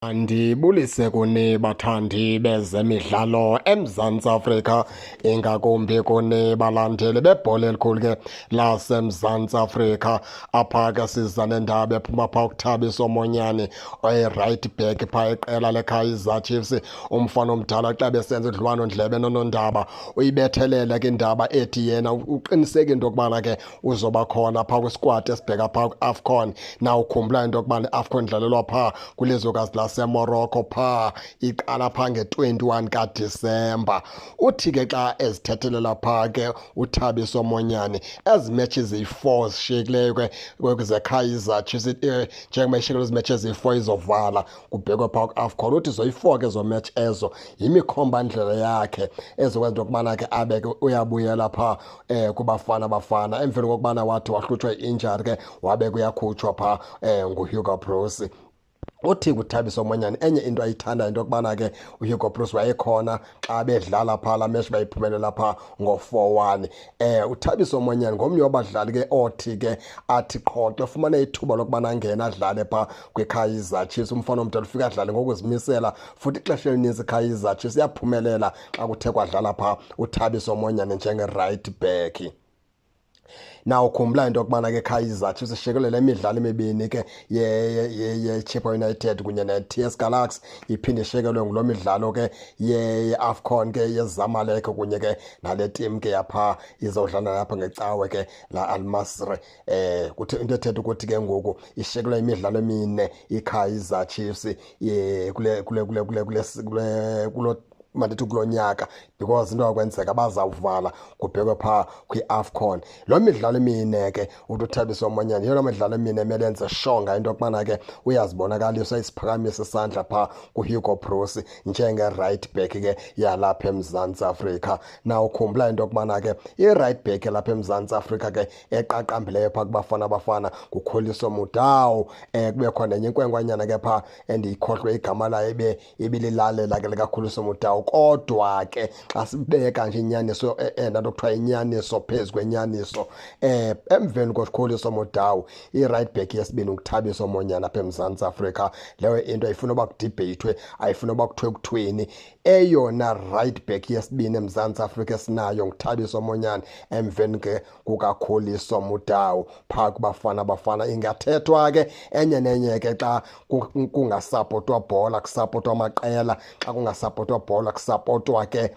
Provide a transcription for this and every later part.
Andibulise kuni bathandi bezemidlalo eMzantsi Afrika, ingakumbi kuni balandeli bebhola elikhulu ke laseMzantsi Afrika. Apha ke siza nendaba ephuma phaa kuThabiso Monyane oyi-right back phaa iqela leKaizer Chiefs. Umfana omdala xa besenza udliwano-ndlebe nonondaba uyibethelele ke indaba ethi yena uqiniseke into yokubana ke uzoba khona phaa kwiskwadi esibheka phaa ku-AFCON. Na ukhumbula into yokubana i-AFCON idlalelwa phaa kwilizwekazi laseMorocco phaa iqala phaa nge-21 kaDisemba. Uthi ke xa ezithethelela phaa ke uThabiso Monyane ezi metshi ziyi-4 zishiyekileyo ke zeKaizer Chiefs njengoba ishiyekile ezi metshi eziyi-4 izovala kubhekwe phaa ku-AFCON. Uthi zoyi-4 ke zo metshi ezo yimikhombandlela yakhe ezokwenza into yokubana ke abe ke uyabuyela phaa kubafana emveni kokubana wathi wahlutshwa yi-injury ke wabe kuyakhutshwa phaa nguHugo Broos. Uthi kuThabiso Monyane enye into ayithandayo into yokubana ke uHugo Broos wayekhona xa bedlala phaa la meshi bayiphumelela phaa ngo-4-1. UThabiso Monyane ngomnye wabadlali ke othi ke athi qho xa efumane ithuba lokubana angene adlale phaa kwiKaizer Chiefs. Umfana omdala ufika adlale ngokuzimisela futhi ixesha elininzi iKaizer Chiefs iyaphumelela xa kuthe kwadlala phaa uThabiso Monyane njenge-right back. Na ukhumbula into yokubana ke Kaizer Chiefs ishiyekelele imidlalo emibini ke ye-Chippa United kunye ne-TS Galaxy, iphinde ishiyekelwe ngulo midlalo ke ye-AFCON ke yeZamalek kunye ke nale team ke yapha izodlala lapha ngecawe ke la Al Masry. Kuthi into ethetha ukuthi ke ngoku ishiyekelwe imidlalo emine iKaizer Chiefs mandithi kulo nyaka, because into yakwenzeka bazawuvala kubhekwe phaa kwi-AFCON. Lo midlalo emine ke uThabiso Monyane yeyona midlalo emine emele enze shonga into yokubana ke uyazibonakalisa isiphakamisa isandla phaa kuHugo Broos njenge-right back ke yalapha eMzantsi Afrika. Na ukhumbula into yokubana ke i-right back lapha eMzantsi Afrika ke eqaqambileyo phaa kubafana nguKhuliso Mudau. Kube khona enye inkwenkwanyana ke phaa endiyikhohlwe igama layo ibililalela ke likaKhuliso Mudau. Kodwa ke xa sibeka nje inyaniso nanto kuthiwa inyaniso phezu kwenyaniso, emveni koKhuliso Mudau i-right back yesibini nguThabiso Monyane apha eMzantsi Afrika. Leyo into ayifuna uba kudibheyithwe, ayifuna uba kuthiwe kuthweni. Eyona right back yesibini eMzantsi Afrika esinayo nguThabiso Monyane emveni ke kukaKhuliso Mudau phaa kubafana. Ingathethwa ke enye nenye ke xa kungasapotwa bhola kusapotwa amaqela, xa kungasapotwa bhola kusapotwa ke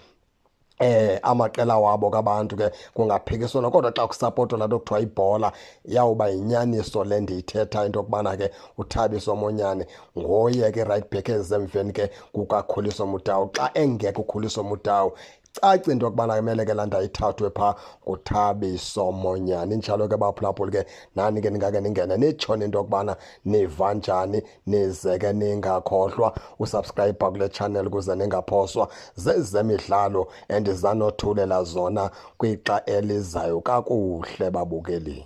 amaqela wabo kabantu ke kungaphikiswana. Kodwa xa kusapotwa laa nto kuthiwa ibhola yawuba yinyaniso le ndiyithetha into yokubana ke uThabiso Monyane ngoye ke right back ezemveni ke kukaKhuliso Mudau. Xa engekho uKhuliso Mudau caci into yokubana kumele ke laa nto ayithathwe phaa nguThabiso Monyane. Injalo ke baphulaphuli ke nani ke ningake ningene nitshone into yokubana niva njani, nize ke ningakhohlwa usubscribe kule channel ukuze ningaphoswa zezemidlalo endizanothulela zona kwixa elizayo kakuhle babukeli.